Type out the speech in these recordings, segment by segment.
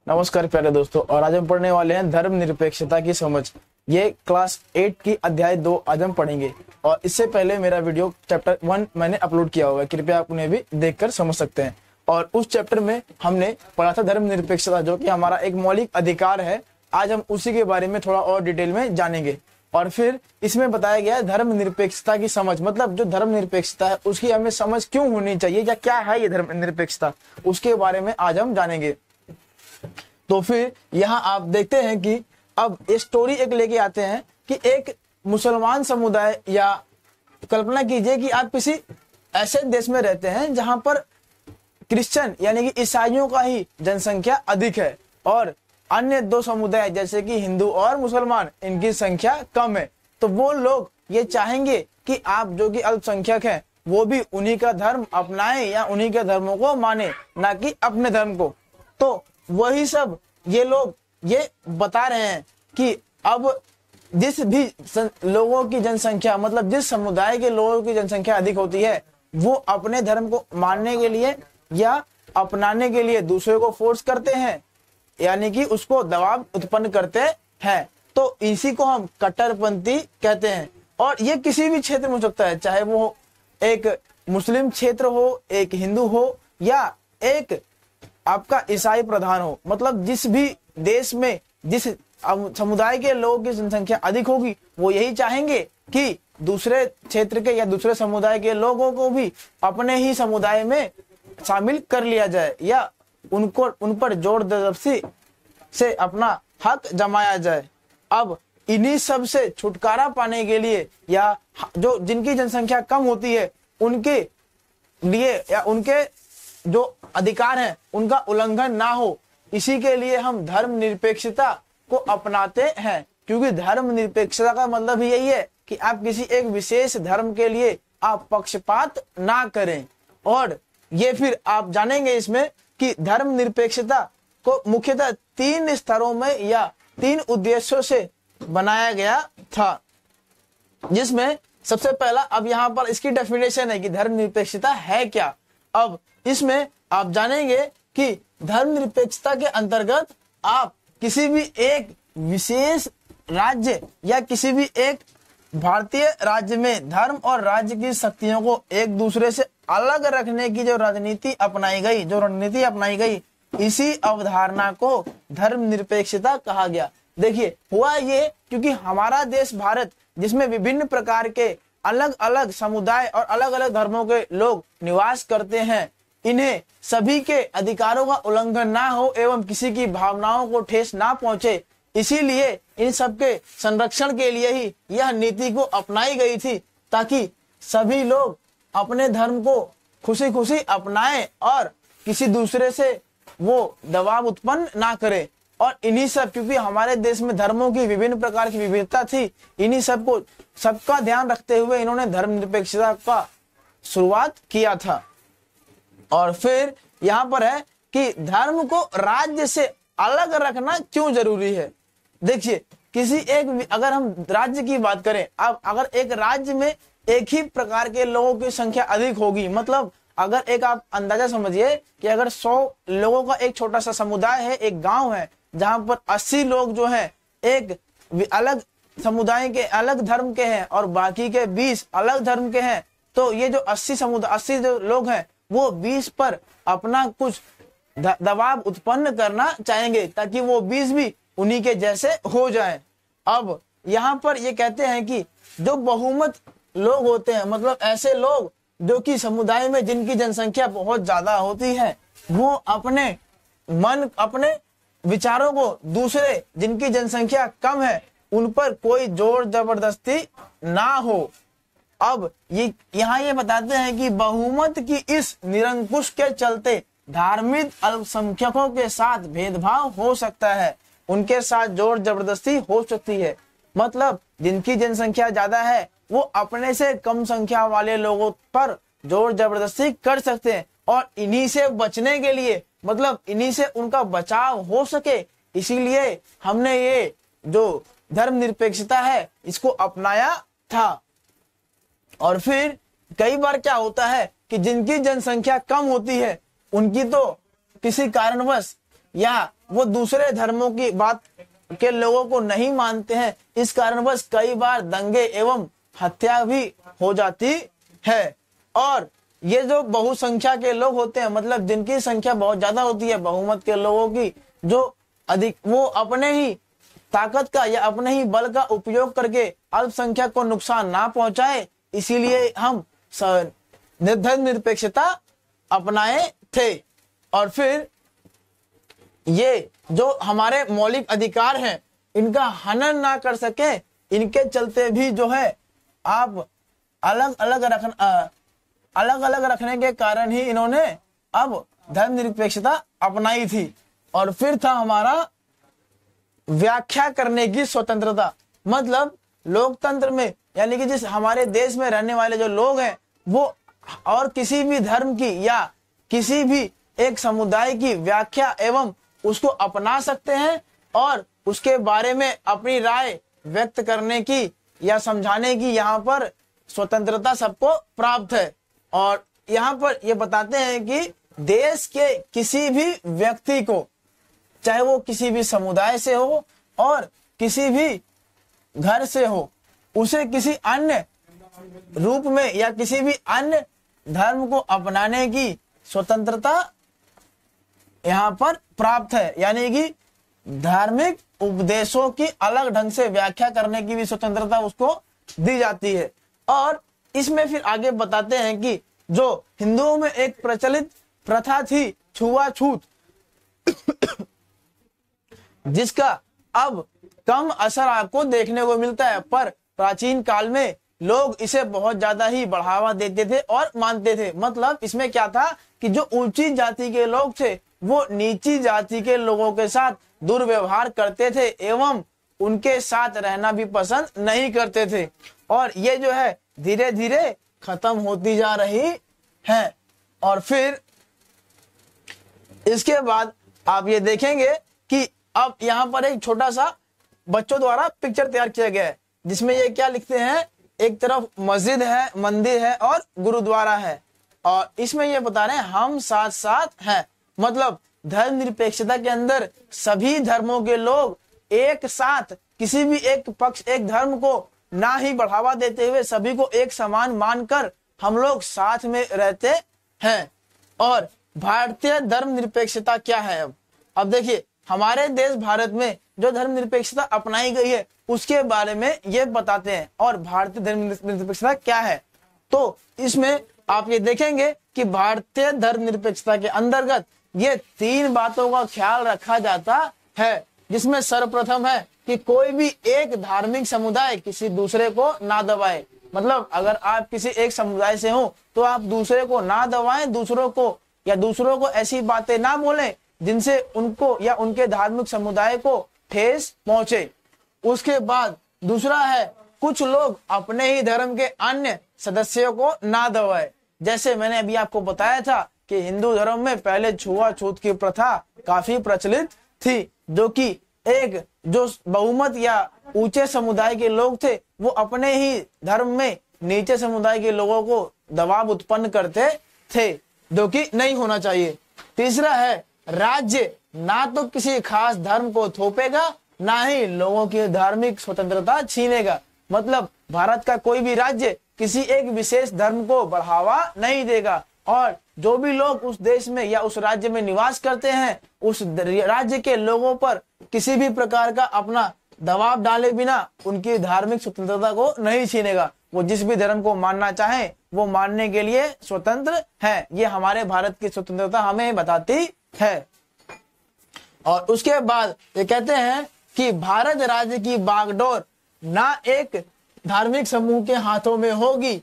नमस्कार प्यारे दोस्तों, और आज हम पढ़ने वाले हैं धर्म निरपेक्षता की समझ। ये क्लास 8 की अध्याय 2 आज हम पढ़ेंगे। और इससे पहले मेरा वीडियो चैप्टर 1 मैंने अपलोड किया होगा, कृपया आप उन्हें भी देखकर समझ सकते हैं। और उस चैप्टर में हमने पढ़ा था धर्म निरपेक्षता, जो कि हमारा एक मौलिक अधिकार है। आज हम उसी के बारे में थोड़ा और डिटेल में जानेंगे। और फिर इसमें बताया गया है धर्म निरपेक्षता की समझ, मतलब जो धर्म निरपेक्षता है उसकी हमें समझ क्यों होनी चाहिए या क्या है ये धर्म निरपेक्षता, उसके बारे में आज हम जानेंगे। तो फिर यहाँ आप देखते हैं कि अब ये स्टोरी एक लेके आते हैं कि एक मुसलमान समुदाय, या कल्पना कीजिए कि आप किसी ऐसे देश में रहते हैं जहां पर क्रिश्चियन यानी कि ईसाइयों का ही जनसंख्या अधिक है, और अन्य दो समुदाय जैसे कि हिंदू और मुसलमान, इनकी संख्या कम है। तो वो लोग ये चाहेंगे कि आप जो कि अल्पसंख्यक हैं वो भी उन्हीं का धर्म अपनाएं या उन्हीं के धर्मों को माने, ना कि अपने धर्म को। तो वही सब ये लोग ये बता रहे हैं कि अब जिस भी लोगों की जनसंख्या, मतलब जिस समुदाय के लोगों की जनसंख्या अधिक होती है, वो अपने धर्म को मानने के लिए या अपनाने के लिए दूसरे को फोर्स करते हैं, यानी कि उसको दबाव उत्पन्न करते हैं। तो इसी को हम कट्टरपंथी कहते हैं। और ये किसी भी क्षेत्र में हो सकता है, चाहे वो एक मुस्लिम क्षेत्र हो, एक हिंदू हो, या एक आपका ईसाई प्रधान हो। मतलब जिस भी देश में जिस समुदाय के लोगों की जनसंख्या अधिक होगी, वो यही चाहेंगे कि दूसरे क्षेत्र के या दूसरे समुदाय के लोगों को भी अपने ही समुदाय में शामिल कर लिया जाए, या उनको उन पर जोर जबरदस्ती से अपना हक जमाया जाए। अब इन्हीं सब से छुटकारा पाने के लिए, या जो जिनकी जनसंख्या कम होती है उनके लिए या उनके जो अधिकार हैं उनका उल्लंघन ना हो, इसी के लिए हम धर्म निरपेक्षता को अपनाते हैं। क्योंकि धर्म निरपेक्षता का मतलब ही यही है कि आप किसी एक विशेष धर्म के लिए आप पक्षपात ना करें। और ये फिर आप जानेंगे इसमें कि धर्म निरपेक्षता को मुख्यतः 3 स्तरों में या 3 उद्देश्यों से बनाया गया था, जिसमें सबसे पहला, अब यहाँ पर इसकी डेफिनेशन है कि धर्म निरपेक्षता है क्या। अब इसमें आप जानेंगे कि धर्म निरपेक्षता के अंतर्गत आप किसी भी एक विशेष राज्य या किसी भी एक भारतीय राज्य में धर्म और राज्य की शक्तियों को एक दूसरे से अलग रखने की जो रणनीति अपनाई गई, इसी अवधारणा को धर्म निरपेक्षता कहा गया। देखिए, हुआ ये क्योंकि हमारा देश भारत, जिसमें विभिन्न प्रकार के अलग अलग समुदाय और अलग अलग धर्मों के लोग निवास करते हैं, इन्हें सभी के अधिकारों का उल्लंघन ना हो एवं किसी की भावनाओं को ठेस ना पहुंचे, इसीलिए इन सब के संरक्षण के लिए ही यह नीति को अपनाई गई थी, ताकि सभी लोग अपने धर्म को खुशी खुशी अपनाएं और किसी दूसरे से वो दबाव उत्पन्न ना करे। और इन्हीं सब, क्योंकि हमारे देश में धर्मों की विभिन्न प्रकार की विविधता थी, इन्हीं सबका ध्यान रखते हुए इन्होंने धर्म निरपेक्षता का शुरुआत किया था। और फिर यहाँ पर है कि धर्म को राज्य से अलग रखना क्यों जरूरी है। देखिए, किसी एक, अगर हम राज्य की बात करें, अब अगर एक राज्य में एक ही प्रकार के लोगों की संख्या अधिक होगी, मतलब अगर एक आप अंदाजा समझिए कि अगर 100 लोगों का एक छोटा सा समुदाय है, एक गांव है, जहां पर 80 लोग जो हैं एक अलग समुदाय के, अलग धर्म के हैं, और बाकी के 20 अलग धर्म के हैं, तो ये जो 80 जो लोग हैं वो 20 पर अपना कुछ दबाव उत्पन्न करना चाहेंगे, ताकि वो 20 भी उन्हीं के जैसे हो जाएं। अब यहाँ पर ये कहते हैं कि जो बहुमत लोग होते हैं, मतलब ऐसे लोग जो कि समुदाय में जिनकी जनसंख्या बहुत ज्यादा होती है, वो अपने विचारों को दूसरे जिनकी जनसंख्या कम है उन पर कोई जोर जबरदस्ती ना हो। अब यहाँ ये बताते हैं कि बहुमत की इस निरंकुश के चलते धार्मिक अल्पसंख्यकों के साथ भेदभाव हो सकता है, उनके साथ जोर जबरदस्ती हो सकती है। मतलब जिनकी जनसंख्या ज्यादा है वो अपने से कम संख्या वाले लोगों पर जोर जबरदस्ती कर सकते हैं, और इन्हीं से बचने के लिए, मतलब इन्हीं से उनका बचाव हो सके, इसीलिए हमने ये जो धर्म निरपेक्षता है इसको अपनाया था। और फिर कई बार क्या होता है कि जिनकी जनसंख्या कम होती है उनकी तो किसी कारणवश या वो दूसरे धर्मों की बात के लोगों को नहीं मानते हैं, इस कारणवश कई बार दंगे एवं हत्या भी हो जाती है। और ये जो बहुसंख्या के लोग होते हैं, मतलब जिनकी संख्या बहुत ज्यादा होती है, बहुमत के लोगों की, जो अधिक, वो अपने ही ताकत का या अपने ही बल का उपयोग करके अल्पसंख्यक को नुकसान ना पहुंचाए, इसीलिए हम धर्मनिरपेक्षता अपनाए थे। और फिर ये जो हमारे मौलिक अधिकार हैं, इनका हनन ना कर सके, इनके चलते भी जो है आप अलग अलग रखने के कारण ही इन्होंने अब धर्मनिरपेक्षता अपनाई थी। और फिर था हमारा व्याख्या करने की स्वतंत्रता। मतलब लोकतंत्र में, यानी कि जिस हमारे देश में रहने वाले जो लोग हैं, वो और किसी भी धर्म की या किसी भी एक समुदाय की व्याख्या एवं उसको अपना सकते हैं और उसके बारे में अपनी राय व्यक्त करने की या समझाने की यहाँ पर स्वतंत्रता सबको प्राप्त है। और यहाँ पर ये बताते हैं कि देश के किसी भी व्यक्ति को, चाहे वो किसी भी समुदाय से हो और किसी भी घर से हो, उसे किसी अन्य रूप में या किसी भी अन्य धर्म को अपनाने की स्वतंत्रता यहाँ पर प्राप्त है। यानी कि धार्मिक उपदेशों की अलग ढंग से व्याख्या करने की भी स्वतंत्रता उसको दी जाती है। और इसमें फिर आगे बताते हैं कि जो हिंदुओं में एक प्रचलित प्रथा थी छुआछूत, जिसका अब कम असर आपको देखने को मिलता है, पर प्राचीन काल में लोग इसे बहुत ज्यादा ही बढ़ावा देते थे और मानते थे। मतलब इसमें क्या था कि जो ऊंची जाति के लोग थे वो नीची जाति के लोगों के साथ दुर्व्यवहार करते थे एवं उनके साथ रहना भी पसंद नहीं करते थे। और ये जो है धीरे धीरे खत्म होती जा रही है। और फिर इसके बाद आप ये देखेंगे कि अब यहाँ पर एक छोटा सा बच्चों द्वारा पिक्चर तैयार किया गया है, जिसमें ये क्या लिखते हैं, एक तरफ मस्जिद है, मंदिर है और गुरुद्वारा है, और इसमें ये बता रहे हैं हम साथ साथ हैं। मतलब धर्मनिरपेक्षता के अंदर सभी धर्मों के लोग एक साथ, किसी भी एक पक्ष, एक धर्म को ना ही बढ़ावा देते हुए सभी को एक समान मानकर हम लोग साथ में रहते हैं। और भारतीय धर्मनिरपेक्षता क्या है? अब देखिए हमारे देश भारत में जो धर्मनिरपेक्षता अपनाई गई है उसके बारे में ये बताते हैं। और भारतीय धर्मनिरपेक्षता क्या है, तो इसमें आप ये देखेंगे कि भारतीय धर्मनिरपेक्षता के अंतर्गत ये 3 बातों का ख्याल रखा जाता है, जिसमें सर्वप्रथम है कि कोई भी एक धार्मिक समुदाय किसी दूसरे को ना दबाए। मतलब अगर आप किसी एक समुदाय से हो तो आप दूसरे को ना दबाएं, दूसरों को ऐसी बातें ना बोलें जिनसे उनको या उनके धार्मिक समुदाय को ठेस पहुंचे। उसके बाद दूसरा है कुछ लोग अपने ही धर्म के अन्य सदस्यों को ना दबाए। जैसे मैंने अभी आपको बताया था कि हिंदू धर्म में पहले छुआछूत की प्रथा काफी प्रचलित थी, जो कि एक जो बहुमत या ऊंचे समुदाय के लोग थे वो अपने ही धर्म में नीचे समुदाय के लोगों को दबाव उत्पन्न करते थे, जो कि नहीं होना चाहिए। तीसरा है राज्य ना तो किसी खास धर्म को थोपेगा ना ही लोगों की धार्मिक स्वतंत्रता छीनेगा। मतलब भारत का कोई भी राज्य किसी एक विशेष धर्म को बढ़ावा नहीं देगा, और जो भी लोग उस देश में या उस राज्य में निवास करते हैं उस राज्य के लोगों पर किसी भी प्रकार का अपना दबाव डाले बिना उनकी धार्मिक स्वतंत्रता को नहीं छीनेगा। वो जिस भी धर्म को मानना चाहे वो मानने के लिए स्वतंत्र है। ये हमारे भारत की स्वतंत्रता हमें बताती है। और उसके बाद ये कहते हैं कि भारत राज्य की बागडोर ना एक धार्मिक समूह के हाथों में होगी,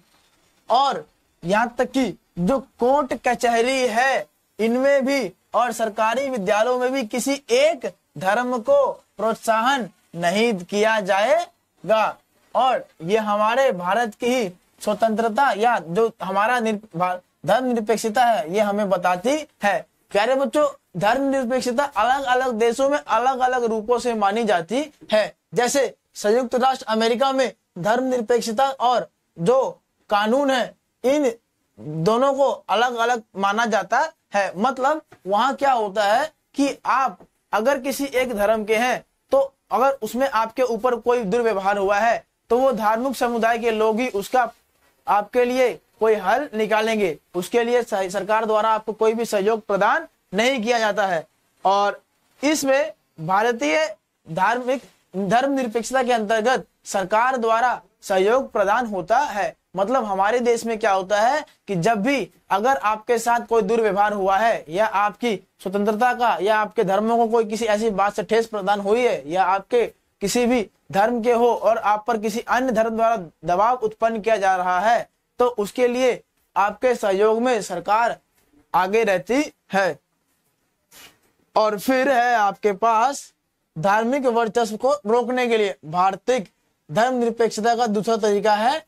और यहाँ तक कि जो कोर्ट कचहरी है इनमें भी और सरकारी विद्यालयों में भी किसी एक धर्म को प्रोत्साहन नहीं किया जाएगा। और ये हमारे भारत की ही स्वतंत्रता या जो हमारा धर्मनिरपेक्षता है ये हमें बताती है। प्यारे बच्चों, धर्मनिरपेक्षता अलग अलग देशों में अलग अलग रूपों से मानी जाती है। जैसे संयुक्त राष्ट्र अमेरिका में धर्मनिरपेक्षता और जो कानून है इन दोनों को अलग अलग माना जाता है। मतलब वहां क्या होता है कि आप अगर किसी एक धर्म के हैं तो अगर उसमें आपके ऊपर कोई दुर्व्यवहार हुआ है तो वो धार्मिक समुदाय के लोग ही उसका आपके लिए कोई हल निकालेंगे। उसके लिए सरकार द्वारा आपको कोई भी सहयोग प्रदान नहीं किया जाता है। और इसमें भारतीय धर्मनिरपेक्षता के अंतर्गत सरकार द्वारा सहयोग प्रदान होता है। मतलब हमारे देश में क्या होता है कि जब भी अगर आपके साथ कोई दुर्व्यवहार हुआ है या आपकी स्वतंत्रता का या आपके धर्मों को कोई किसी ऐसी बात से ठेस प्रदान हुई है या आपके किसी भी धर्म के हो और आप पर किसी अन्य धर्म द्वारा दबाव उत्पन्न किया जा रहा है तो उसके लिए आपके सहयोग में सरकार आगे रहती है। और फिर है आपके पास धार्मिक वर्चस्व को रोकने के लिए भारतीय धर्मनिरपेक्षता का दूसरा तरीका है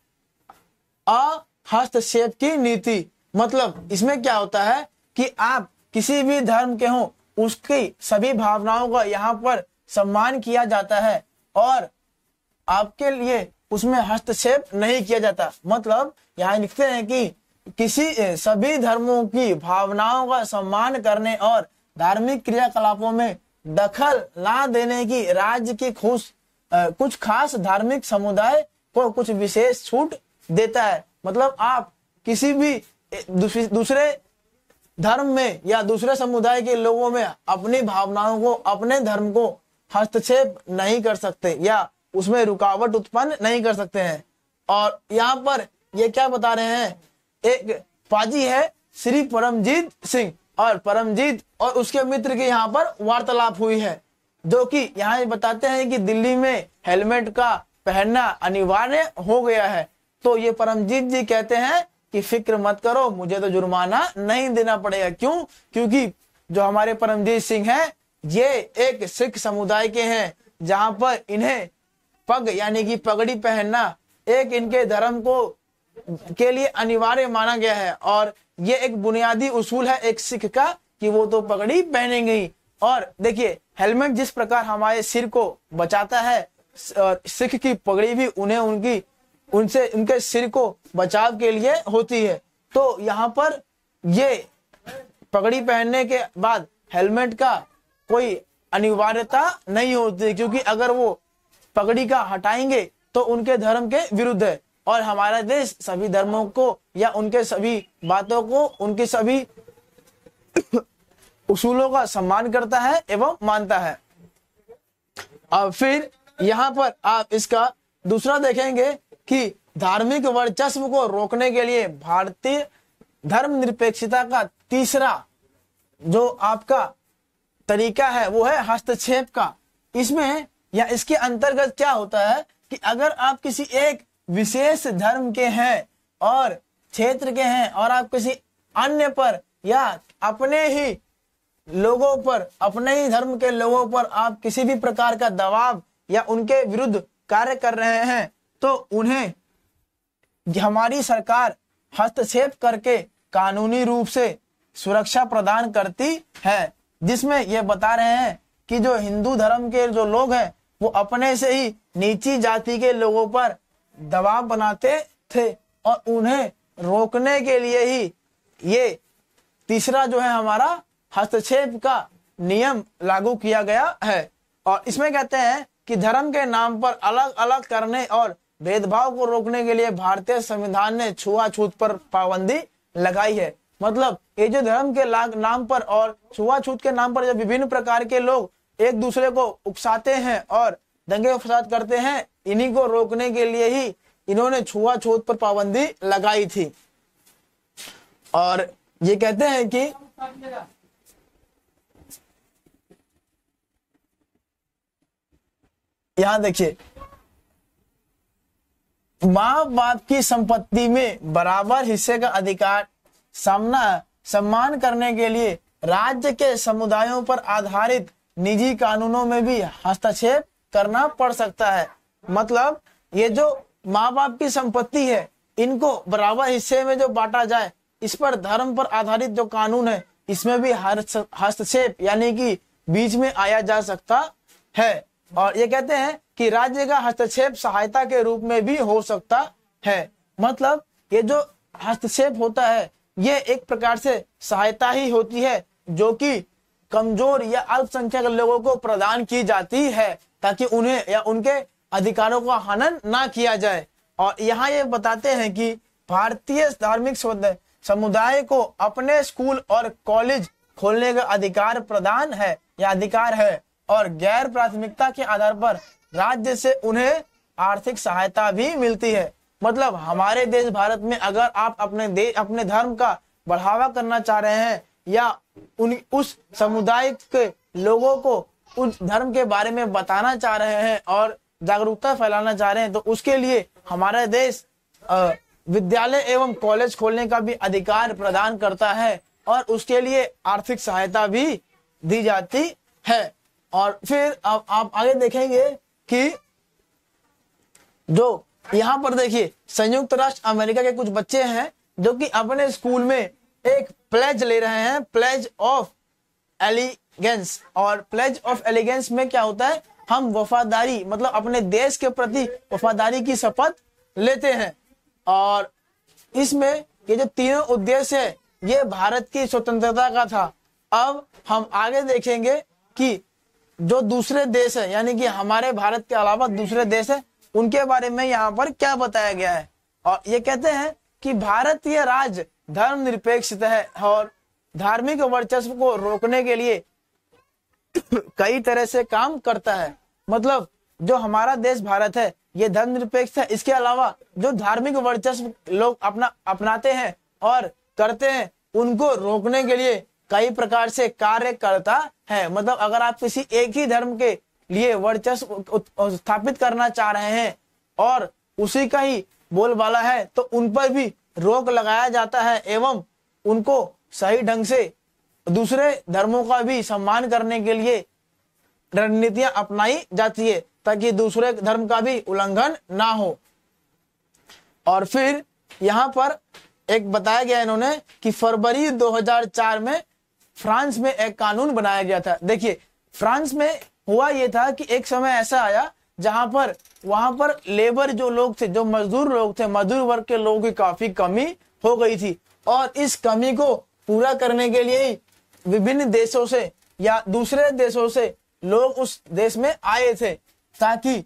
हस्तक्षेप की नीति। मतलब इसमें क्या होता है कि आप किसी भी धर्म के हो उसकी सभी भावनाओं का यहाँ पर सम्मान किया जाता है और आपके लिए उसमें हस्तक्षेप नहीं किया जाता। मतलब यहाँ लिखते हैं कि किसी सभी धर्मों की भावनाओं का सम्मान करने और धार्मिक क्रियाकलापों में दखल ना देने की राज्य की कुछ खास धार्मिक समुदाय को कुछ विशेष छूट देता है। मतलब आप किसी भी दूसरे धर्म में या दूसरे समुदाय के लोगों में अपनी भावनाओं को अपने धर्म को हस्तक्षेप नहीं कर सकते या उसमें रुकावट उत्पन्न नहीं कर सकते हैं। और यहाँ पर ये क्या बता रहे हैं, एक पाजी है श्री परमजीत सिंह और परमजीत और उसके मित्र के यहाँ पर वार्तालाप हुई है जो कि यहाँ बताते हैं कि दिल्ली में हेलमेट का पहनना अनिवार्य हो गया है। तो ये परमजीत जी कहते हैं कि फिक्र मत करो, मुझे तो जुर्माना नहीं देना पड़ेगा। क्यों? क्योंकि जो हमारे परमजीत सिंह हैं ये एक सिख समुदाय के हैं जहां पर इन्हें पग यानी कि पगड़ी पहनना एक इनके धर्म को के लिए अनिवार्य माना गया है और ये एक बुनियादी उसूल है एक सिख का कि वो तो पगड़ी पहनेंगे ही। और देखिए हेलमेट जिस प्रकार हमारे सिर को बचाता है, सिख की पगड़ी भी उन्हें उनके सिर को बचाव के लिए होती है। तो यहाँ पर ये पगड़ी पहनने के बाद हेलमेट का कोई अनिवार्यता नहीं होती क्योंकि अगर वो पगड़ी का हटाएंगे तो उनके धर्म के विरुद्ध है। और हमारा देश सभी धर्मों को या उनके सभी बातों को उनके सभी उसूलों का सम्मान करता है एवं मानता है। अब फिर यहाँ पर आप इसका दूसरा देखेंगे कि धार्मिक वर्चस्व को रोकने के लिए भारतीय धर्मनिरपेक्षता का तीसरा जो आपका तरीका है वो है हस्तक्षेप का। इसमें या इसके अंतर्गत क्या होता है कि अगर आप किसी एक विशेष धर्म के हैं और क्षेत्र के हैं और आप किसी अन्य पर या अपने ही लोगों पर, अपने ही धर्म के लोगों पर आप किसी भी प्रकार का दबाव या उनके विरुद्ध कार्य कर रहे हैं तो उन्हें हमारी सरकार हस्तक्षेप करके कानूनी रूप से सुरक्षा प्रदान करती है। जिसमें ये बता रहे हैं कि जो हिंदू धर्म के जो लोग हैं वो अपने से ही नीची जाति के लोगों पर दबाव बनाते थे और उन्हें रोकने के लिए ही ये तीसरा जो है हमारा हस्तक्षेप का नियम लागू किया गया है। और इसमें कहते हैं कि धर्म के नाम पर अलग अलग करने और भेदभाव को रोकने के लिए भारतीय संविधान ने छुआछूत पर पाबंदी लगाई है। मतलब ये जो धर्म के नाम पर और छुआछूत के नाम पर जब विभिन्न प्रकार के लोग एक दूसरे को उकसाते हैं और दंगे फसाद करते हैं, इन्हीं को रोकने के लिए ही इन्होंने छुआछूत पर पाबंदी लगाई थी। और ये कहते हैं कि यहां देखिए, माँ बाप की संपत्ति में बराबर हिस्से का अधिकार सम्मान करने के लिए राज्य के समुदायों पर आधारित निजी कानूनों में भी हस्तक्षेप करना पड़ सकता है। मतलब ये जो माँ बाप की संपत्ति है इनको बराबर हिस्से में जो बांटा जाए, इस पर धर्म पर आधारित जो कानून है इसमें भी हस्तक्षेप यानी कि बीच में आया जा सकता है। और ये कहते हैं कि राज्य का हस्तक्षेप सहायता के रूप में भी हो सकता है। मतलब ये जो हस्तक्षेप होता है ये एक प्रकार से सहायता ही होती है जो कि कमजोर या अल्पसंख्यक लोगों को प्रदान की जाती है, ताकि उन्हें या उनके अधिकारों का हनन ना किया जाए। और यहाँ ये बताते हैं कि भारतीय धार्मिक समुदाय को अपने स्कूल और कॉलेज खोलने का अधिकार प्रदान है या अधिकार है, और गैर प्राथमिकता के आधार पर राज्य से उन्हें आर्थिक सहायता भी मिलती है। मतलब हमारे देश भारत में अगर आप अपने धर्म का बढ़ावा करना चाह रहे हैं या उस समुदाय के लोगों को उस धर्म के बारे में बताना चाह रहे हैं और जागरूकता फैलाना चाह रहे हैं, तो उसके लिए हमारा देश विद्यालय एवं कॉलेज खोलने का भी अधिकार प्रदान करता है, और उसके लिए आर्थिक सहायता भी दी जाती है। और फिर अब आप आगे देखेंगे कि जो यहाँ पर देखिए, संयुक्त राष्ट्र अमेरिका के कुछ बच्चे हैं जो कि अपने स्कूल में एक प्लेज ले रहे हैं, प्लेज ऑफ एलिगेंस। और प्लेज ऑफ एलिगेंस में क्या होता है, हम वफादारी मतलब अपने देश के प्रति वफादारी की शपथ लेते हैं। और इसमें ये जो तीनों उद्देश्य है ये भारत की स्वतंत्रता का था। अब हम आगे देखेंगे कि जो दूसरे देश है, यानी कि हमारे भारत के अलावा दूसरे देश है, उनके बारे में यहाँ पर क्या बताया गया है। और ये कहते हैं कि भारतीय राज्य धर्मनिरपेक्ष है और धार्मिक वर्चस्व को रोकने के लिए कई तरह से काम करता है। मतलब जो हमारा देश भारत है ये धर्मनिरपेक्ष है, इसके अलावा जो धार्मिक वर्चस्व लोग अपनाते हैं और करते हैं उनको रोकने के लिए कई प्रकार से कार्य करता है। मतलब अगर आप किसी एक ही धर्म के लिए वर्चस्व स्थापित करना चाह रहे हैं और उसी का ही बोलबाला है, तो उन पर भी रोक लगाया जाता है एवं उनको सही ढंग से दूसरे धर्मों का भी सम्मान करने के लिए रणनीतियां अपनाई जाती है, ताकि दूसरे धर्म का भी उल्लंघन ना हो। और फिर यहाँ पर एक बताया गया इन्होंने कि फरवरी 2004 में फ्रांस में एक कानून बनाया गया था। देखिए फ्रांस में हुआ ये था कि एक समय ऐसा आया जहां पर वहां पर लेबर जो लोग थे, जो मजदूर लोग थे, मजदूर वर्ग के लोगों की काफी कमी हो गई थी, और इस कमी को पूरा करने के लिए ही विभिन्न देशों से या दूसरे देशों से लोग उस देश में आए थे, ताकि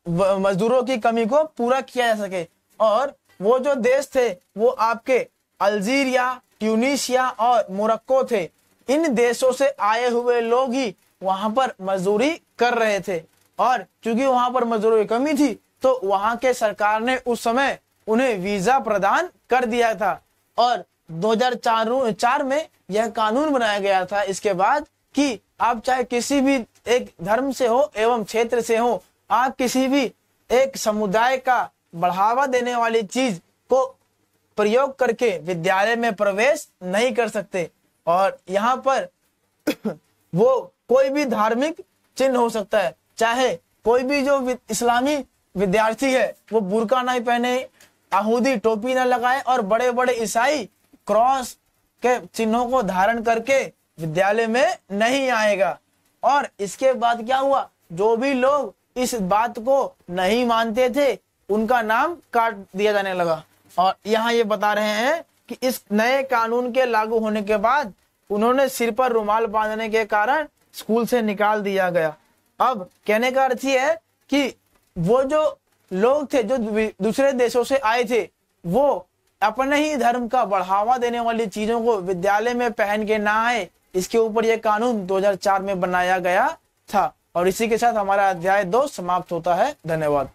मजदूरों की कमी को पूरा किया जा सके। और वो जो देश थे वो आपके अल्जीरिया, ट्यूनीशिया और मोरक्को थे। इन देशों से आए हुए लोग ही वहां पर मजदूरी कर रहे थे, और क्योंकि वहां पर मजदूरों की कमी थी तो वहां के सरकार ने उस समय उन्हें वीजा प्रदान कर दिया था। और 2004 में यह कानून बनाया गया था इसके बाद कि आप चाहे किसी भी एक धर्म से हो एवं क्षेत्र से हो, आप किसी भी एक समुदाय का बढ़ावा देने वाली चीज को प्रयोग करके विद्यालय में प्रवेश नहीं कर सकते। और यहाँ पर वो कोई भी धार्मिक चिन्ह हो सकता है, चाहे कोई भी जो इस्लामी विद्यार्थी है वो बुर्का नहीं पहने, यहूदी टोपी न लगाए, और बड़े बड़े ईसाई क्रॉस के चिन्हों को धारण करके विद्यालय में नहीं आएगा। और इसके बाद क्या हुआ, जो भी लोग इस बात को नहीं मानते थे उनका नाम काट दिया जाने लगा। और यहाँ ये बता रहे हैं कि इस नए कानून के लागू होने के बाद उन्होंने सिर पर रुमाल बांधने के कारण स्कूल से निकाल दिया गया। अब कहने का अर्थ ये है कि वो जो लोग थे जो दूसरे देशों से आए थे वो अपने ही धर्म का बढ़ावा देने वाली चीजों को विद्यालय में पहन के ना आए, इसके ऊपर यह कानून 2004 में बनाया गया था। और इसी के साथ हमारा अध्याय 2 समाप्त होता है। धन्यवाद।